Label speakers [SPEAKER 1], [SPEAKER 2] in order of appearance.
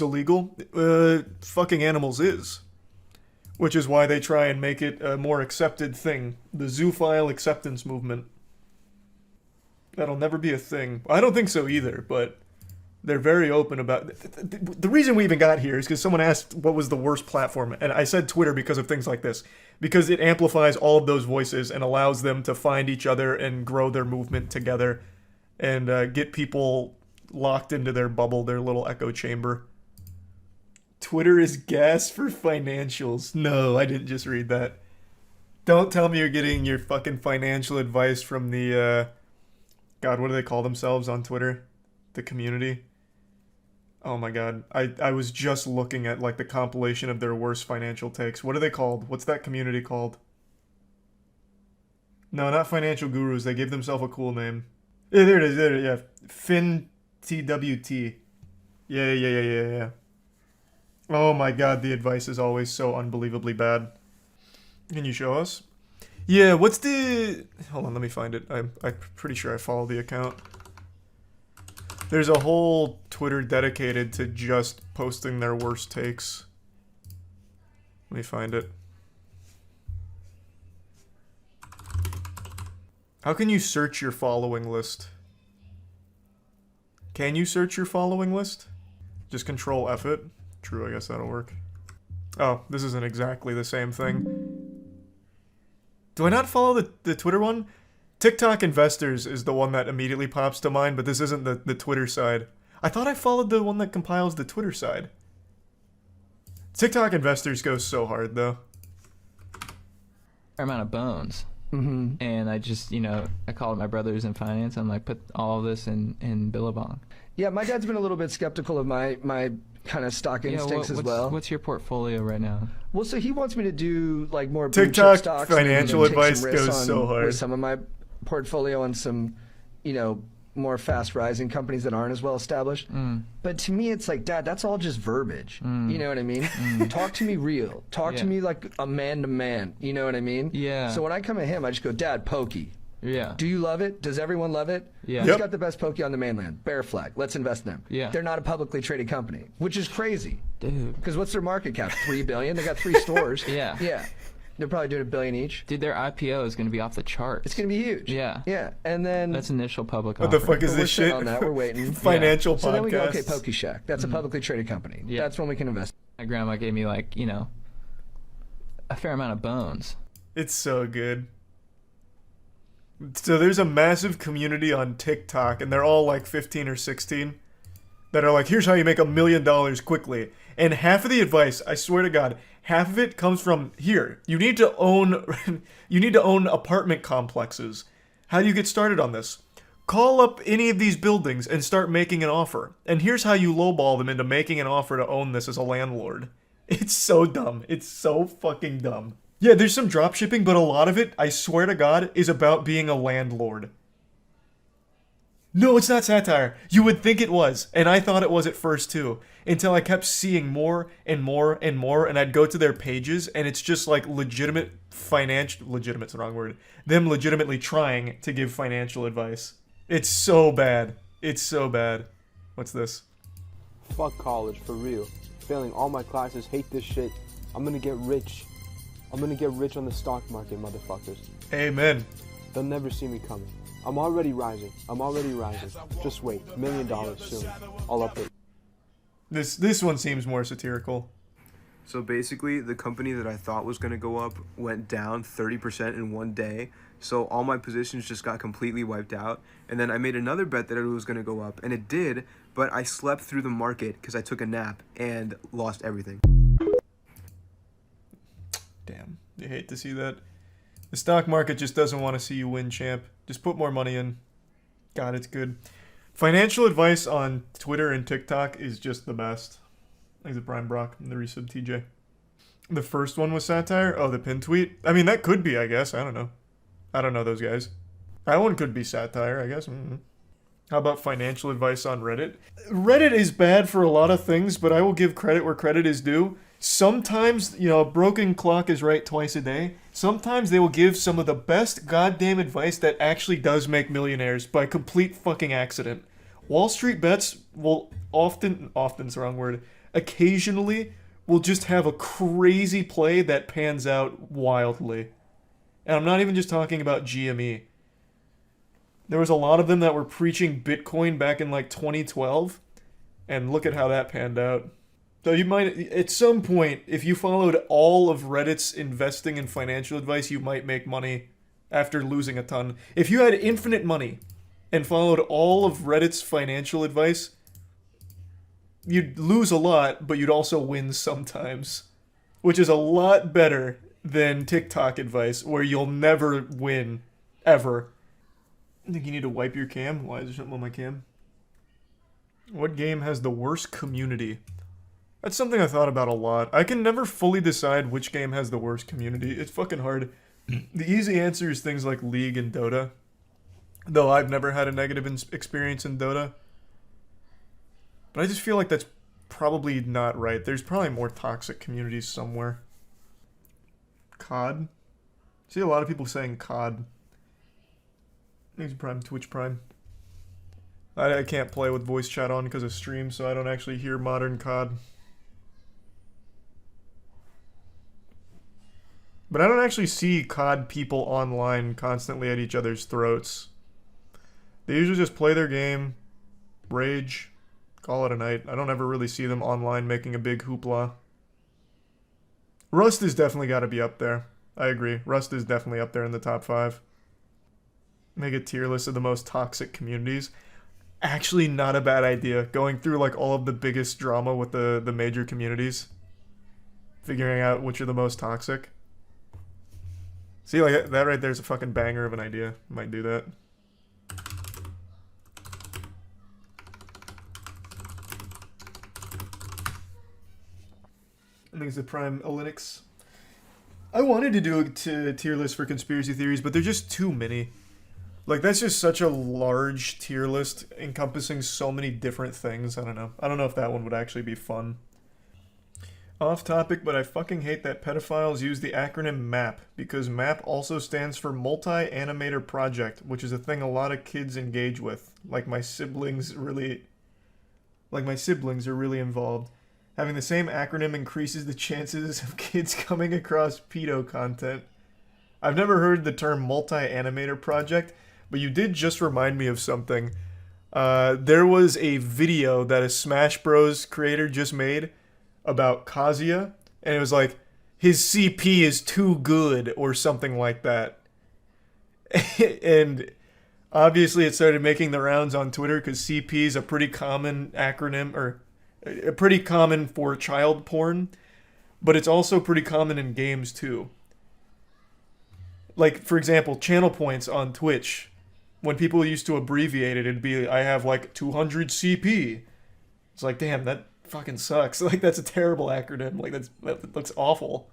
[SPEAKER 1] illegal. Fucking animals is. Which is why they try and make it a more accepted thing. The zoophile acceptance movement. That'll never be a thing. I don't think so either, but they're very open about it. The reason we even got here is because someone asked what was the worst platform, and I said Twitter because of things like this. Because it amplifies all of those voices and allows them to find each other and grow their movement together and get people locked into their bubble, their little echo chamber. Twitter is gas for financials. No, I didn't just read that. Don't tell me you're getting your fucking financial advice from the, God, what do they call themselves on Twitter? The community? Oh my god. I was just looking at, like, the compilation of their worst financial takes. What are they called? What's that community called? No, not financial gurus. They gave themselves a cool name. Yeah, there it is. There it is. Yeah. FinTWT. Yeah. Oh my god, the advice is always so unbelievably bad. Can you show us? Yeah, what's the... Hold on, let me find it. I'm pretty sure I follow the account. There's a whole Twitter dedicated to just posting their worst takes. Let me find it. How can you search your following list? Can you search your following list? Just control F it. True, I guess that'll work. Oh, this isn't exactly the same thing. Do I not follow the Twitter one? TikTok Investors is the one that immediately pops to mind, but this isn't the Twitter side. I thought I followed the one that compiles the Twitter side. TikTok Investors goes so hard, though.
[SPEAKER 2] Fair amount of bones. And I just, I called my brothers in finance. I'm like, put all of this in Billabong.
[SPEAKER 3] Yeah, my dad's been a little bit skeptical of my kind of stock instincts as well.
[SPEAKER 2] What's your portfolio right now?
[SPEAKER 3] Well, so he wants me to do like more blue chip
[SPEAKER 1] TikTok
[SPEAKER 3] stocks.
[SPEAKER 1] financial advice goes so hard.
[SPEAKER 3] With some of my portfolio on some, more fast rising companies that aren't as well established. But to me, it's like, Dad, that's all just verbiage. You know what I mean? Talk to me real. Talk to me like a man to man. You know what I mean?
[SPEAKER 2] Yeah.
[SPEAKER 3] So when I come at him, I just go, Dad, pokey.
[SPEAKER 2] Yeah.
[SPEAKER 3] Do you love it? Does everyone love it?
[SPEAKER 2] Yeah.
[SPEAKER 3] Who's got the best pokey on the mainland? Bear Flag. Let's invest in them.
[SPEAKER 2] Yeah.
[SPEAKER 3] They're not a publicly traded company, which is crazy.
[SPEAKER 2] Dude.
[SPEAKER 3] Because what's their market cap? $3 billion. They got 3 stores.
[SPEAKER 2] Yeah.
[SPEAKER 3] Yeah. They're probably doing $1 billion each.
[SPEAKER 2] Dude, their IPO is going to be off the charts.
[SPEAKER 3] It's going to be huge.
[SPEAKER 2] Yeah.
[SPEAKER 3] Yeah. And then
[SPEAKER 2] That's initial public
[SPEAKER 1] What
[SPEAKER 2] offer.
[SPEAKER 1] the fuck is
[SPEAKER 3] we're
[SPEAKER 1] this
[SPEAKER 3] sitting
[SPEAKER 1] shit?
[SPEAKER 3] on that. We're waiting.
[SPEAKER 1] Financial
[SPEAKER 3] So then we go,
[SPEAKER 1] podcasts.
[SPEAKER 3] okay, Pokey Shack. That's a publicly traded company.
[SPEAKER 2] Yeah.
[SPEAKER 3] That's when we can invest.
[SPEAKER 2] My grandma gave me like, a fair amount of bones.
[SPEAKER 1] It's so good. So there's a massive community on TikTok, and they're all like 15 or 16, that are like, here's how you make $1 million quickly. And half of the advice, I swear to God, half of it comes from here. You need to own apartment complexes. How do you get started on this? Call up any of these buildings and start making an offer. And here's how you lowball them into making an offer to own this as a landlord. It's so dumb. It's so fucking dumb. Yeah, there's some drop shipping, but a lot of it, I swear to God, is about being a landlord. No, it's not satire. You would think it was, and I thought it was at first too, until I kept seeing more and more and more, and I'd go to their pages, and it's just like legitimate's the wrong word, them legitimately trying to give financial advice. It's so bad. It's so bad. What's this?
[SPEAKER 4] Fuck college, for real. Failing all my classes, hate this shit. I'm gonna get rich. I'm gonna get rich on the stock market, motherfuckers.
[SPEAKER 1] Amen.
[SPEAKER 4] They'll never see me coming. I'm already rising. Just wait. $1 million soon. I'll update.
[SPEAKER 1] This one seems more satirical.
[SPEAKER 5] So basically, the company that I thought was going to go up went down 30% in one day. So all my positions just got completely wiped out. And then I made another bet that it was going to go up, and it did, but I slept through the market because I took a nap and lost everything.
[SPEAKER 1] Damn, you hate to see that. The stock market just doesn't want to see you win, champ. Just put more money in. God, it's good. Financial advice on Twitter and TikTok is just the best. Thanks to Brian Brock and the resub TJ. The first one was satire? Oh, the pin tweet? I mean, that could be, I guess. I don't know. I don't know those guys. That one could be satire, I guess. How about financial advice on Reddit? Reddit is bad for a lot of things, but I will give credit where credit is due. Sometimes, a broken clock is right twice a day. Sometimes they will give some of the best goddamn advice that actually does make millionaires by complete fucking accident. Wall Street Bets will often's the wrong word, occasionally will just have a crazy play that pans out wildly. And I'm not even just talking about GME. There was a lot of them that were preaching Bitcoin back in like 2012, and look at how that panned out. So you might, at some point, if you followed all of Reddit's investing and financial advice, you might make money after losing a ton. If you had infinite money and followed all of Reddit's financial advice, you'd lose a lot, but you'd also win sometimes, which is a lot better than TikTok advice, where you'll never win, ever. I think you need to wipe your cam. Why is there something on my cam? What game has the worst community? That's something I thought about a lot. I can never fully decide which game has the worst community. It's fucking hard. The easy answer is things like League and Dota. Though I've never had a negative experience in Dota. But I just feel like that's probably not right. There's probably more toxic communities somewhere. COD? See a lot of people saying COD. Thanks Prime, Twitch Prime. I can't play with voice chat on because of stream, so I don't actually hear modern COD. But I don't actually see COD people online constantly at each other's throats. They usually just play their game, rage, call it a night. I don't ever really see them online making a big hoopla. Rust has definitely got to be up there. I agree. Rust is definitely up there in the top 5. Make a tier list of the most toxic communities. Actually not a bad idea. Going through like all of the biggest drama with the major communities. Figuring out which are the most toxic. See, like that right there's a fucking banger of an idea. Might do that. I think it's the Prime Linux. I wanted to do a tier list for conspiracy theories, but they're just too many. Like, that's just such a large tier list encompassing so many different things. I don't know. I don't know if that one would actually be fun. Off topic, but I fucking hate that pedophiles use the acronym MAP, because MAP also stands for Multi-Animator Project, which is a thing a lot of kids engage with. Like my siblings are really involved. Having the same acronym increases the chances of kids coming across pedo content. I've never heard the term Multi-Animator Project, but you did just remind me of something. There was a video that a Smash Bros. Creator just made about Kazuya, and it was like, his CP is too good, or something like that. And obviously it started making the rounds on Twitter, because CP is a pretty common acronym, or pretty common for child porn, but it's also pretty common in games too. Like, for example, channel points on Twitch. When people used to abbreviate it, it'd be, I have like 200 CP. It's like, damn, that fucking sucks. Like, that's a terrible acronym. Like, that looks awful.